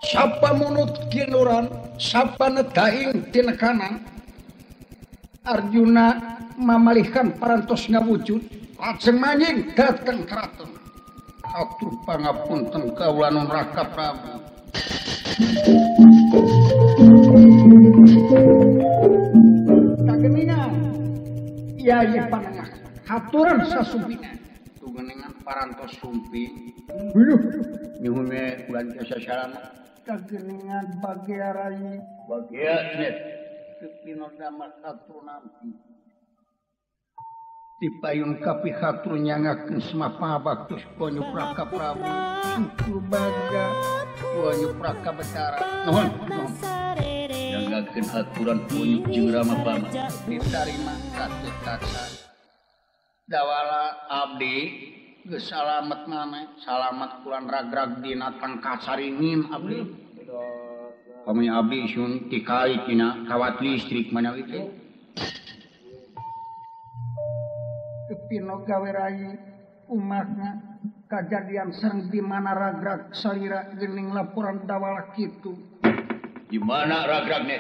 Sapa munut kinuran, sapa netaing tina kanan. Arjuna mamalihkan parantos ngawujud, lajeng manjing dateng keraton. Atur pangapunten kaula nun Raka Prabu. Kageningan, Yai Panengah, haturan sasumpina. Tugeningan parantos sumpi. Nyuhun we ulan jasa sarana. Kageningan bagea rai. Bagea net. Kepino damar hatur nampi. Dipayun kapi hatur nyangakeun semapa baktus Wanyu Praka Prabu. Syukur baga Wanyu Praka Betara. Nuhun. Nyangakeun haturan Wanyu jeung Rama Bama. Ditarima katut kaksa. Dawala abdi geus salamet maneh, salamet kulan ragrag dina tangkasaringin abdi. Kami abdi sun tikait dina kawat listrik manawi teh. Kepino gawe rai umahna kajadian sareng di mana ragrag salira geuning laporan dawala kitu. Di mana ragragna?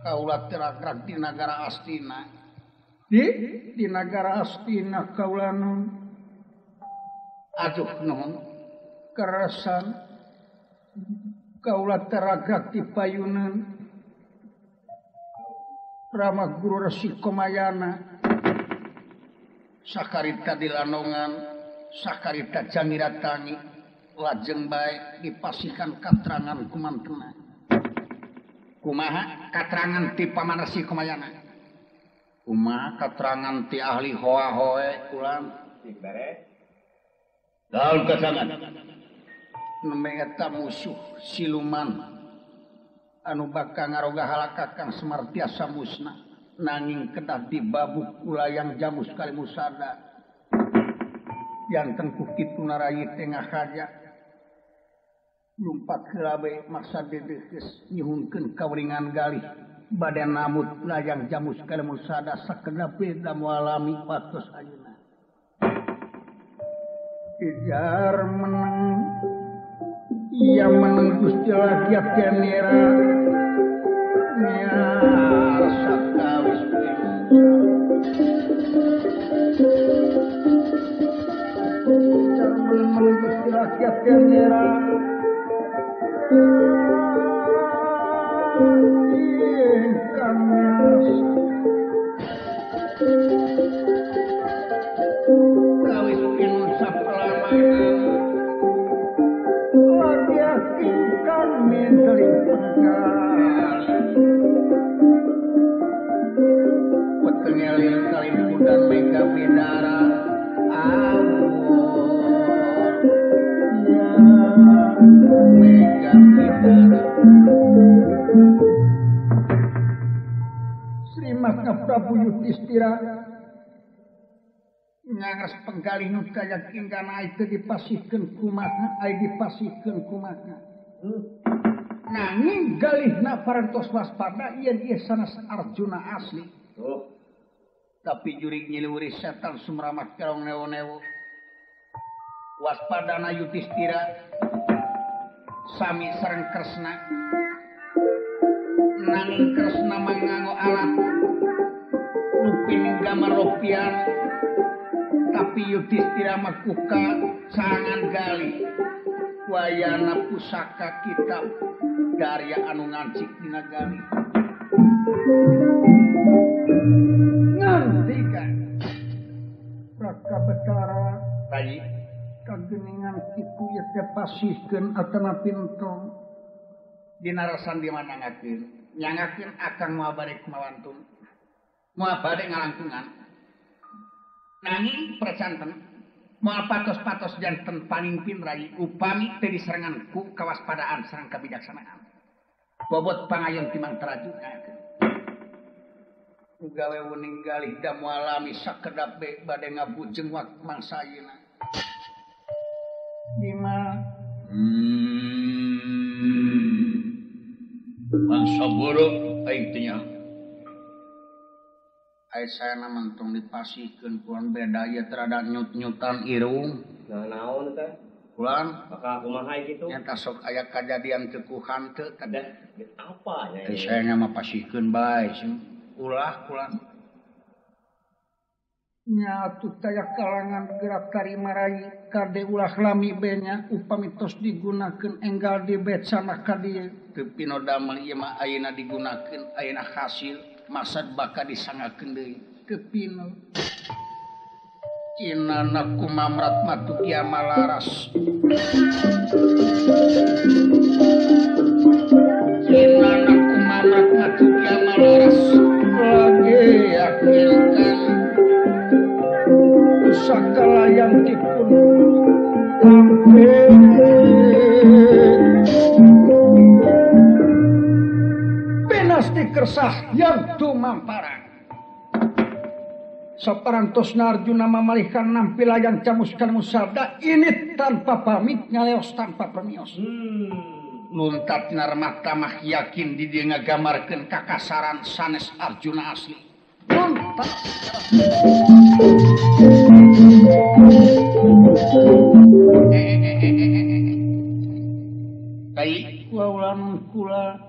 Kaula teh ragrag di nagara Astina. Di negara Astina kaula nun aduh nuhun kerasan kaula teragrag di payunan Rama Guru Resi Komayana sakarita dilanongan sakarita jangiratangi lajeng bae dipasikan katrangan kumantena kumaha katrangan ti Paman Resi Komayana kumaha keterangan ti ahli hoa-hoe ulang bare daun kasangan nembe eta musuh siluman anu bakal ngaroga halaka Kang Semar tiasa musnah nanging kedah dibabuk ulayang jamus kali musada yang tengkuh kituna rayi tengah kaja lumpat kelabe maksa dedeus nyuhunkeun kawringan galih badan namut layang jamus kali musada sakedap beda mualami patos ayeuna Ijar menang ia menang Gusti Lagiat Genera nya sakawis Ijar menang Gusti Lagiat Genera kawis pinun sapelamaan lagi akinkan menteri penggal petengelin kalimpu dan mega bidara awor ya mega bidara Srimaka Prabu Yudhistira ngangas penggalih nu kayakin kana itu dipasihkeun kumaha ai dipasihkeun kumaha nanging galihna parantos waspada yen ieu sanes Arjuna asli tapi jurig nyiliwuri setan sumramat kerong newo-newo waspadana Yudhistira sami sareng Kresna nanging Kresna manganggo alat rupin gambar ropian tapi Yudhistira makuka sangan gali wayana pusaka kitab Darya anu ngancik dina gali ngantikan Raka Betara Rayi kageningan kitu ye teh pasihkeun atana pintong dina rasan di mana ngakeun nyangakeun akang moal bade kumawantun moal bade ngalangkungan nanging percanten moal patos-patos janten panimpin Rayi upami teu diserangan ku kawaspadaan sareng kabijaksanaan bobot pangayon timang teraju gawe uning galih da moal alami sakedap bade ngabujeng wak mangsa ayeuna Bima mangsa buruk aing teh nyaho ai saena mentong dipasihkeun kuan beda ieu terada nyut-nyutan irung naon teh Ulang maka kumaha gitu nyata sok aya kejadian teu hanteu kada apa ya saya mah pasihkeun bae ulah nyatu taya kalangan gerak karimarai kade ulah lami benya upamitos digunakeun enggal di becana kadieu teu pino damel ieu mah ayeuna digunakeun ayeuna hasil maksad bakal disangakeun deui teu pino Inana kumamrat matu kia malaras Inana kumamrat matu kia malaras lagi yakinkan sakala yang dipun tampil pinasti kersah yang tumamparan saparantosna Arjuna mamalihkan nampilayan camuskan musabda ini tanpa pamit ngaleos tanpa permios luntat narmata mah yakin di dia ngagamarkeun kakasaran sanes Arjuna asli luntat kai laulan kula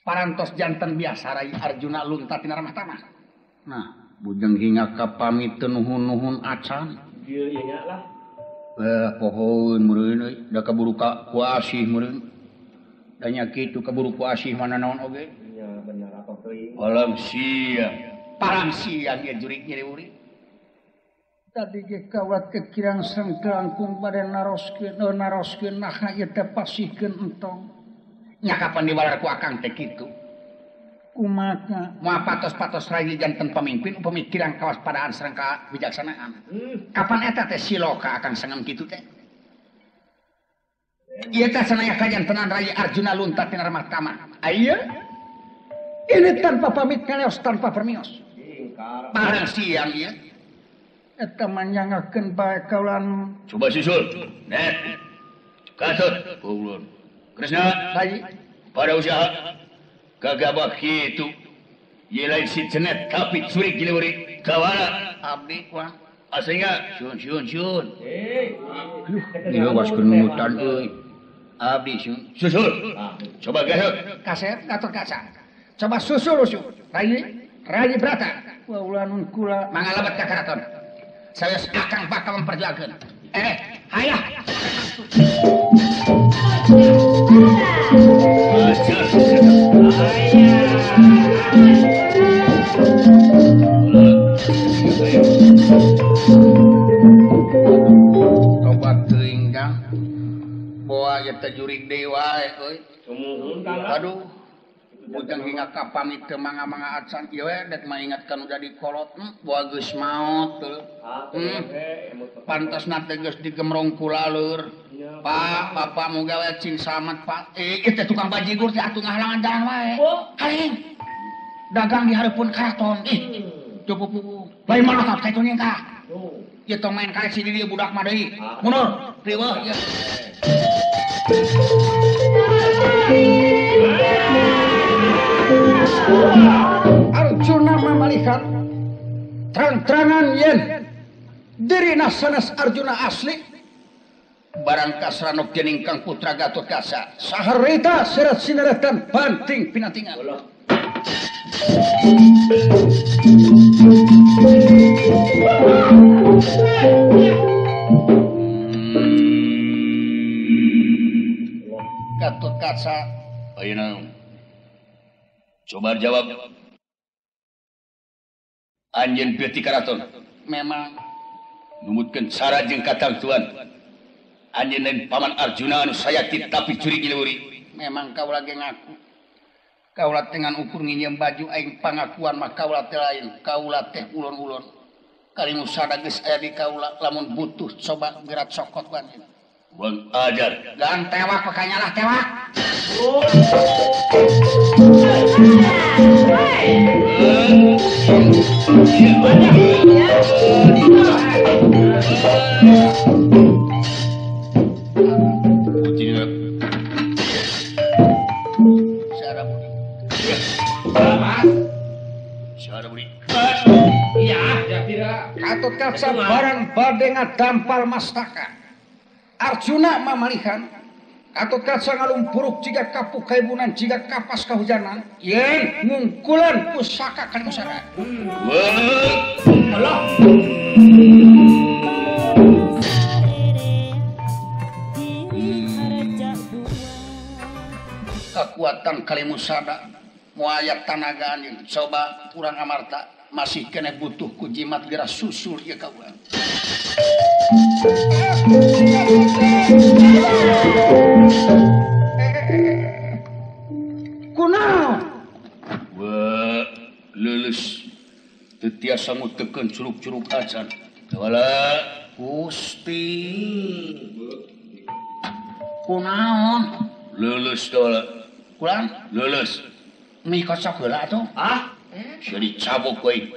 parantos janten biasa rai Arjuna luntat narmata mah nah, bujang hingga ka pamit nuhun-nuhun acan. Dieu ieu nya lah. Pohoeun meureun euy, da kaburu ka kuasih meureun. Da nya kitu kaburu kuasih mana naon oge? Nya bener apa teuing. Alam sia. Parang sia ge jurik nyeri uri. Tadi ge kawat kekirang sangkelangkung bade naroskeun nah ieu teh pasihkeun entong. Nya kapan dibalar ku akang teh kitu. Kumaka moal patos-patos rayi janten pemimpin pemikiran kawaspadaan sareng kabijaksanaan. Kapan eta teh siloka akang sangem kitu teh? Ieu teh sanaya kajantenan rayi Arjuna luntat tina Ramatama. Aya ini tanpa pamit kaleos tanpa permios. Parang siang ieu. Eta manyangakeun bae kaulan. Coba susul. Net. Katut. Ulun. Kresna. Rayi. Pada usaha. Kagabak itu ye lain si cenet tapi curik giliwuri kawana abdi kuang asingga syun dia waskeun nunutan euy abdi syun susul coba gasuk kaset gatot kaca coba susul rayi brata ulanun kula mangalabat ka karaton saya akang bakal memperjuangkeun hayah tobat teuing Kang boa ieu teh jurig deui wae euy sumuhun Kang aduh bujang hinga ka pamit teu manga-manga acan ieu we dek maingatkan udah dikolot boa geus maot teu pantasna teh geus digemrong ku laleur Pak bapak mau gawe cing selamat Pak ieu teh tukang bajigur teh atuh ngahalangan jalan wae haring dagang di hareupeun karaton pupu lain mana tak kaitunya kah ieu tong main kae si dieu budak mah deui mundur riweuh ieu Arjuna mamalihan terang-terangan yen dirina sanes Arjuna asli barang kasranok dening Kang Putra Gatotkaca saharita seret sineretan banting pinatingan Gatotkaca ayeuna coba jawab anjeun pieu ti karaton memang numutkeun cara jeung katangtuan anjeun lain paman Arjuna anu sayakti tapi curi giliwuri memang kaula ge ngaku kaula teh ngan ukur nginjem baju aing pangakuan mah kaula teh lain kaula teh ulun-ulun kalimu sada geus aya di kaula lamun butuh coba gerak sokot wanita Bang ajar gan tewak pakanya lah tewak Gatotkaca barang bade ngadampal mastaka. Arjuna mamalihan atau kaca ngalumpuruk jika kapuk kaibunan jika kapas kahujanan yen ngungkulan pusaka kan pusaka. Allah. Kekuatan kalimusada muayat tanagaan yang coba kurang amarta masih kena butuh ku jimat geras susul ya kawan. Kunaon? Wah, lulus. Tetiasa ngutekeun curug-curug acan. Wala Gusti. Kunaon? Lulus wala. Kurang? Lulus. Mi kocok heula atuh. Ah? Jadi cabuk we.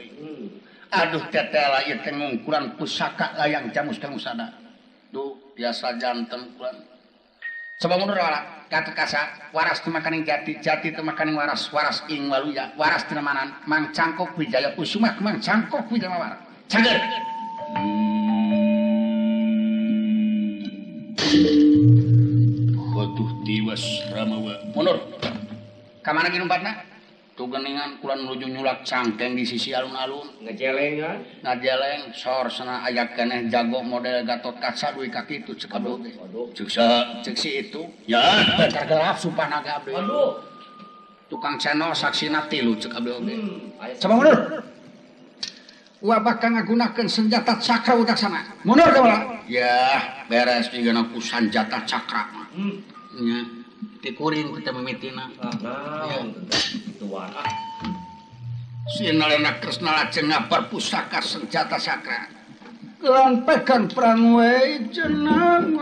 Aduh tetela ieu teh ngungkuran pusaka layang jamus kang usada. Duh, biasa janten kulan. Coba mundur wala, kata kasa, waras teu makaning jati, jati teu makaning waras, waras ing waluya, waras teu namanan, Mang Cangkok Wijaya Kusuma, Mang Cangkok Wijaya Mawar. Cager. Waduh tiwas Ramawa. Mundur. Ka mana ge numpatna? Tuh geningan kulan menuju nyulak cangkeng di sisi alun-alun. Ngejeleng kan? Ngajeleng sor sana aya keneh jago model Gatot Kaca duwe kaki itu cek abdi oge. Cek si itu. Ya, bekar gelap supanaga abdi. Waduh. Tukang channel saksina 3 cek abdi oge. Coba mundur. Wa bakal ngagunakeun senjata cakra udaksana. Mundur coba. Ya, beres digana ku senjata cakra. Nya. Tikuring kita mimitina. Tuan. Sinalena Kresna lajeng ngapar pusaka senjata sakra. Lan pegang perang we jeneng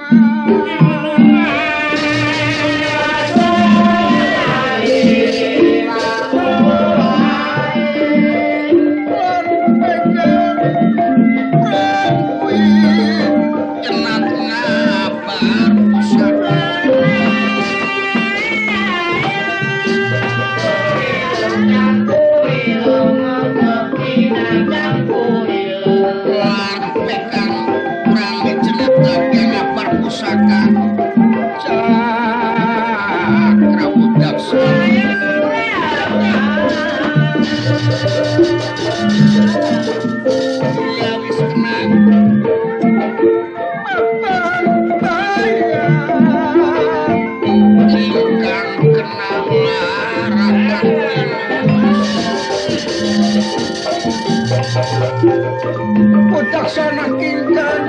Udaksana kingkan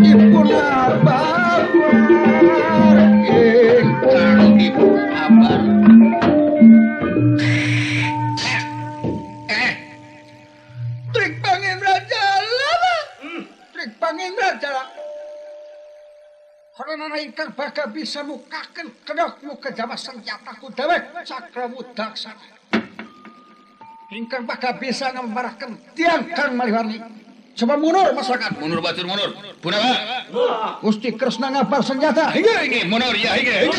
dipun abar ingkang dipun abar trik pangin raja lama trik pangin raja karena ingkang bakal bisa mukakan kedokmu kejabat senjataku dewek cakra wudaksana ingkang bakal bisa ngembarakan tiang kang maliwarni. Coba mundur masyarakat. Mundur batur mundur. Punawa. Gusti Kresna ngapar senjata. Hingga mundur ya hingga.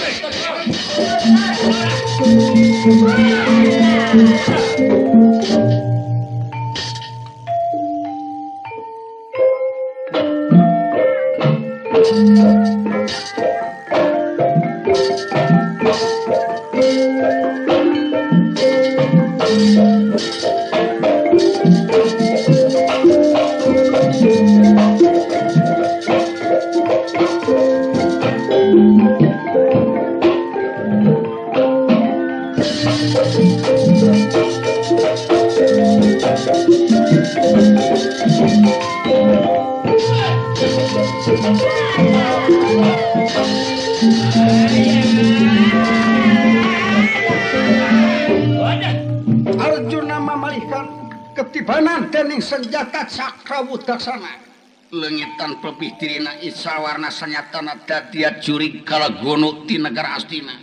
Arjuna mamalihkan ketibanan dening senjata cakra wudaksana. Lengitan plepih tirina isawarna sanyatana dadia jurig kalagono ti negara Astina.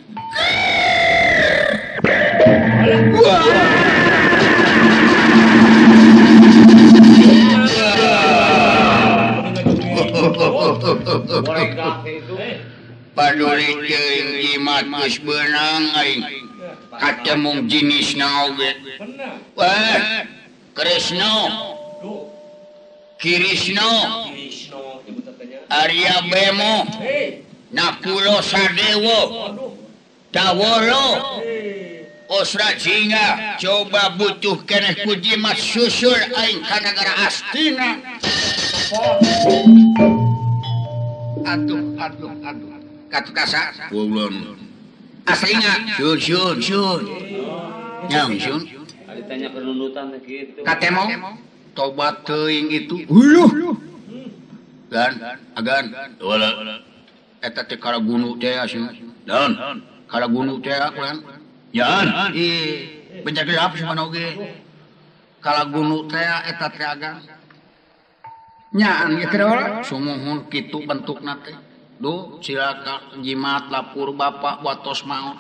Paduri teuing jimat geus beunang aing. Katemung jinisna oge. Wah, Kresna. Kirisna. Arya Bemo Nakulo Sadewo Tawolo Osra Jinga coba butuh keneh ku jimat susul aing ka negara Astina. Aduh katu kasa ulun aslinya sun nyang sun ditanya penunutan gitu katemo tobat teuing itu dan agan wala eta teh kala gunu teh asina dan kala gunu teh kan yan penjaga gelap sama oge kala gunu teh eta teh agan nyaan ieu teh sumuhun kitu bentukna teh duh silakan jimat lapur bapak watos maut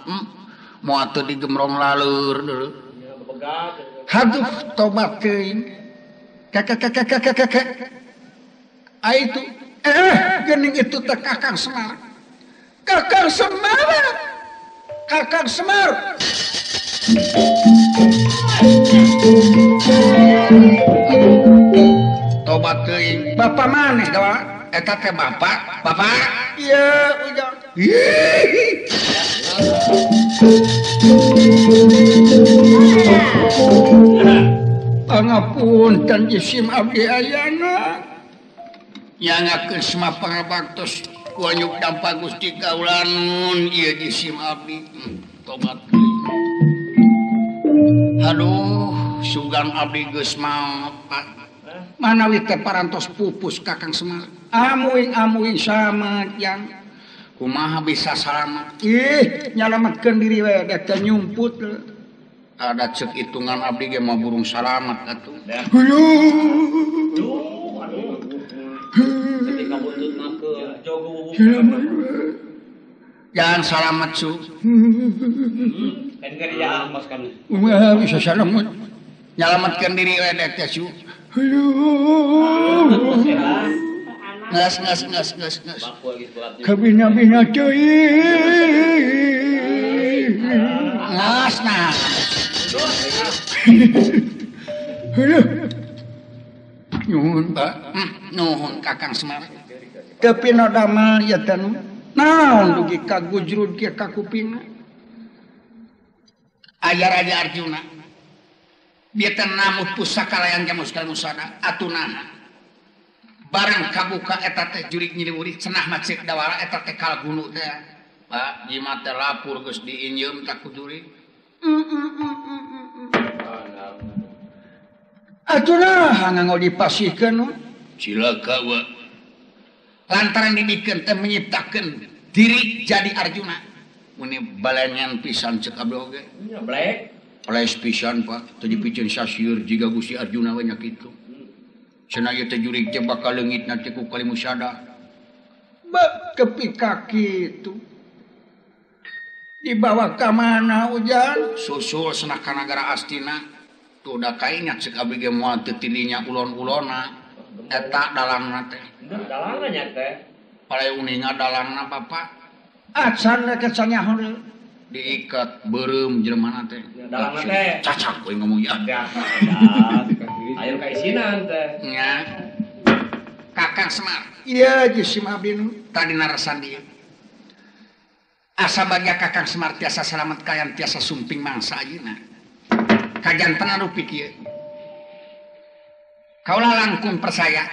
moal teu digemrong laleur deuleu haduh tobat teuing kakak itu gening itu teh Kakang Semar. Tobat teuing bapak maneh da eta teh bapak ieu ujang pangapunten isim abdi ayana nyangakeun semua pangabaktos kuanyuk dampa Gusti kaulanun ieu isim abdi tobat aduh sugan abdi geus maot manawi teh parantos pupus Kakang Semar amuing sama yang kumaha bisa selamat nyalametkeun diri we dek teh nyumput ada cek hitungan abdi ge mah burung selamat atuh ketika buntut makeun jogo jangan selamat su kan kerja mas kan bisa selamat nyalametkeun diri we dek teh su ngas kabina teuing ngas nuhun Pak nuhun Kakang Semar tapi no damel ya tanu naon dugi kagujrud kieu ka kupingna aya Raja Arjuna dia teh namuh pusaka layang jamus kalmusada atunaha bareng kabuka eta teh jurig nyiriwurig cenah macik dawara eta teh kalgunu teh Pak jimat teh lapur geus diinjeum tak kujurig atunaha nganggo dipasihkeun cilaka wa lantaran dibikeun teh menyiptakeun diri jadi Arjuna muni balengan pisan ceuk abdi oge black les pisan Pak teu dipikeun sasieur jiga Gusti Arjuna we nya kitu cenah ieu teh jurig teh bakal leungitna teh ku Kalimusada kepika kitu dibawa ka mana ujan susul cenah ka nagara Astina tuh da kaingat ceuk abdi ge moal teu tilinya ulon-ulona eta dalangna teh dalangna nya teh pale uninga dalangna Bapak acan ke canyahoun diikat beureum jelema teh dalangna teh cacak we ngomong ya ayo ka isinan teh nya Kakang Semar ieu jisim abdi nu tadi narasan dia asa bagja Kakang Semar tiasa salamet kayan tiasa sumping mangsa ayeuna kajantenan rupi kieu kaula langkung percaya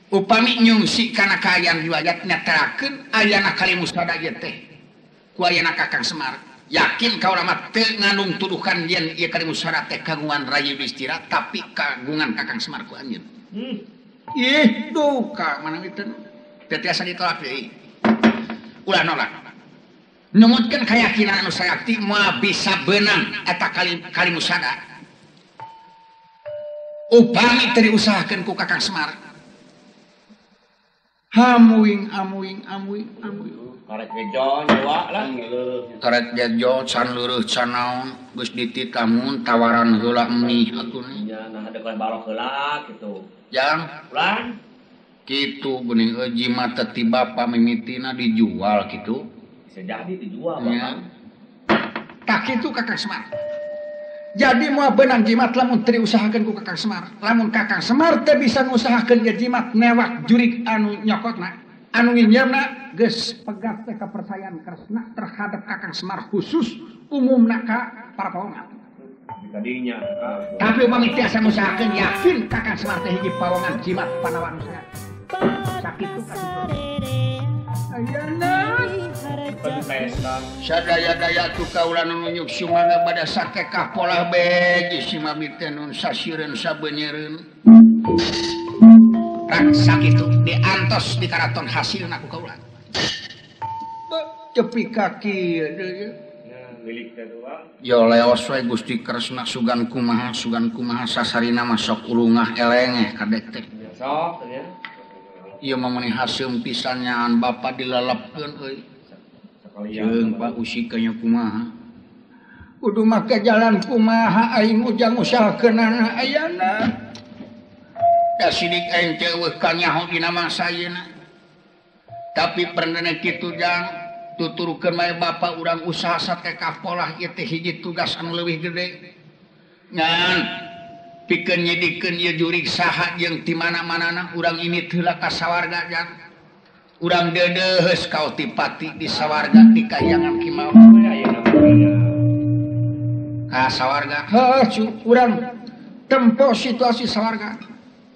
upami nyungsi kana kaayaan riwayat nyaterakeun ayana Kalimusada ieu teh ku ayana Kakang Semar yakin kaula mah teu ngandung tuduhan yen ieu Kalimusada teh kagungan Rayi Yudhistira tapi kagungan Kakang Semar ku anjeun duka manawi teu tiasa ditolak deui ulah nolak numutkeun kayakinan anu sayakti moal bisa beunang eta Kalimusada upami teu diusahakeun ku Kakang Semar amuing karek gejo nyawa lah karek gejo can leureut can naon geus dititamun tawaran heula mih atuh nya nah ada kan balok heula kitu jang ulan kitu geuning jimat teh ti bapa mimitina dijual kitu bisa jadi dijual ya tak kitu Kakang Semar jadi moal beunang jimat lamun teu diusahakeun ku Kakang Semar lamun Kakang Semar teu bisa ngusahakeun jimat newak jurig anu nyokotna anu nginjamna geus pegat teh kepercayaan Kresna terhadap Kakang Semar khusus umumna ka para pawongan. Tadinya Tapi upami tiasa ngusahakeun yakin Kakang Semar teh hiji pawongan jimat panawan saya. Sakitu kasih. Ayeuna sadaya-daya tu kaula nu nyuksung pada sakekah pola beji si mabit nun sasireun sabeunyereun. Rak sakitu diantos di karaton hasilna ku kaula. Cepi kaki milik teh doang. Yo leos we Gusti Kresna sugan kumaha sasarina mah sok ulungah elengeh kadek teh. Sok ya. Ieu mah meuni haseum pisan nyaan bapa dilelepkeun euy. Jeung Pak usikanya kumaha. Kudu make jalan kumaha aing ujang usahakeunana ayana. Da sidik aing teh eueuh kanyaho dina mangsa ayeuna. Tapi pernah kitu jang tuturkeun bae bapa urang usaha satekah polah ieu teh hiji tugas anu leuwih gede. Ngan pikeun nyedikeun ieu jurig saha jeung ti mana-manana urang ini heula ka sawarga jang. Urang dedeus kaotipati di sawarga di kahyangan kimau. Ka sawarga. Heuh urang tempo situasi sawarga.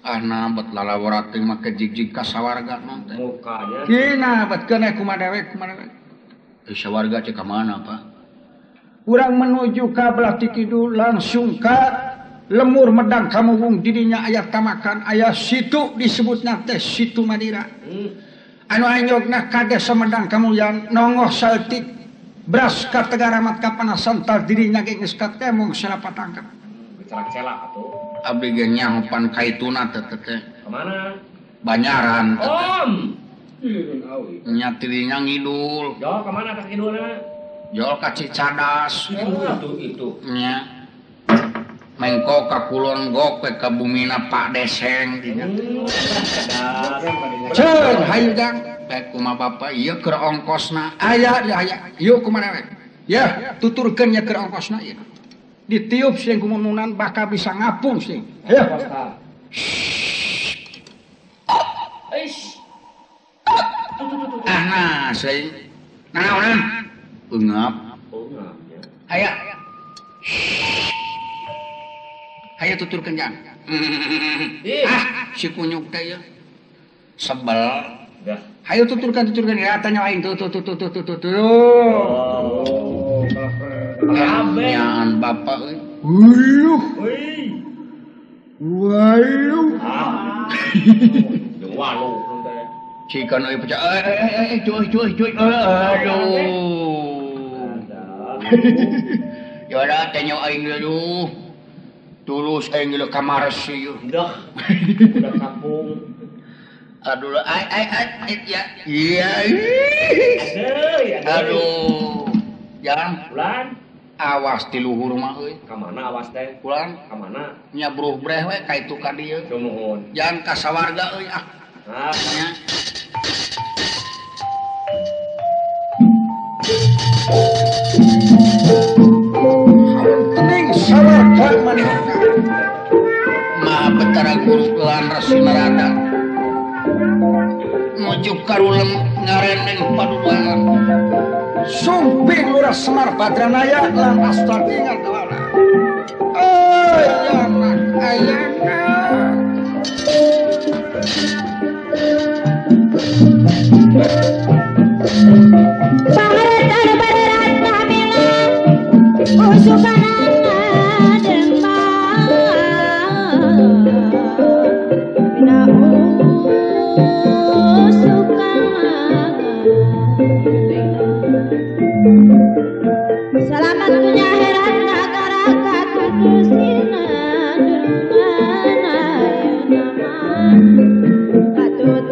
Nabat lalawara teh make jigjig ka sawarga mah teh. Mukanya. Kina bet keneh kumaha dewe. Sawarga cek ka mana, Pak? Urang menuju ka belah ti kidul langsung ka lemur medang kamuwung didinya aya tamakan aya situ disebutna teh Situ Madira. Anu anyogna kade samedang kamulyan nongoh saltik beras ka tegaramat ka panasan tar dirinya ge geus katemong salapat tangkap. Celak-celak atuh. Abdi ge nyahopan kaituna teh teh. Ka mana? Banyaran teh. Om. Nya dirinya ngidul. Jol ka mana ka kidulna? Jol ka Cicadas. Itu. Nya mengko ka kulon gok ka bumina Pak Deseng dinya. Ceun hayu gang bae kumaha Bapak ieu keur ongkosna. Aya ieu kumaha we? Ya, tuturkeun nya keur ongkosna ieu. Ditiup sing kumunan bakal bisa ngapung sing. Hayo. Nah, sing. Naon? Eungap. Aya. Hayo tuturkeun jang. Si kunyuk teh ya. Sebel. Hayo tuturkeun ya tanya aing tuh. Nyaan bapak euy. Wayuh. Jeung walu teh. Cikeun euy pecah. Cuy. Aduh. Ya da tanya aing dulu. Tulus aing geus kamar sih. Udah kampung. Aduh, ya. Iya. Aduh. Jang, Bulan. Awas ti luhur mah euy. Ka mana awas teh? Pulang Ka mana? nya bruh breh we ka itu ka dieu. Nuhun. Jangan ka sawarga euy ah. Nya. Tening sawarga manehna. Maha Betara Guru Tuhan Resi Narada. Nuju karulem ngareneng padulaan. Sumping Lurah Semar Badranaya lan astati ngatawala. Ayana. Paharatan barerat kamilan usukanana demang bina selamat punya heran nagara katusina durmana nama katut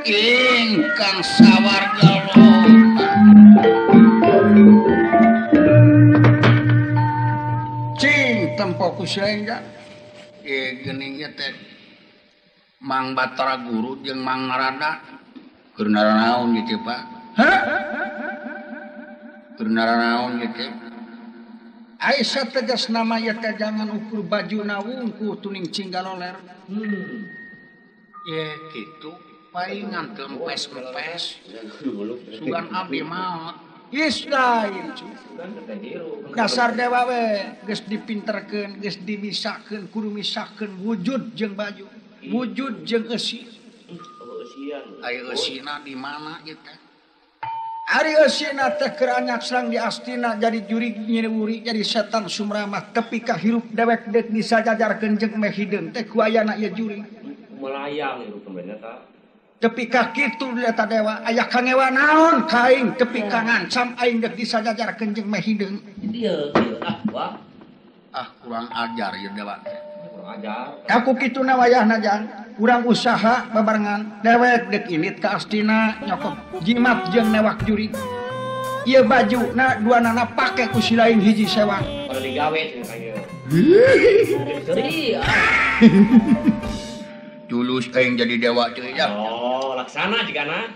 Ingkang sawarga lona cing tempo kusengga geuning teh Mang Batara Guru jeung Mang Narada keur naraon gitu Pak keur naraon gitu Aisyah tegas nama ya teh jangan ukur bajuna wungku tuning cinggaloler ya gitu palingan tempes sugan abdi maot Israel dasar dewa we geus dipinterkeun geus dibisakeun kudu misakeun wujud jeung baju wujud jeung eusi aya eusina di mana kita ari eusina teh keur anyak serang di astina jadi juri nyiriwuri jadi setan sumramah tepi ka hirup dewek deuk disajajarkeun jeung meh hideung teh ku ayana ieu juri melayang itu kembali ta tepi ka kitu eta dewa aya kangewa naon kaing tepi ka ngancam aing deuk disajajarkeun jeung meh hideung dieu wah kurang ajar ieu dewa kurang ajar aku kituna wayahna jang urang usaha babarengan dewek deuk init ka astina nyokot jimat jeung newak juri ieu bajuna duanana pake ku si lain hiji sewa kalau digawe kayak tulus aing jadi dewa teh ya oh laksana jigana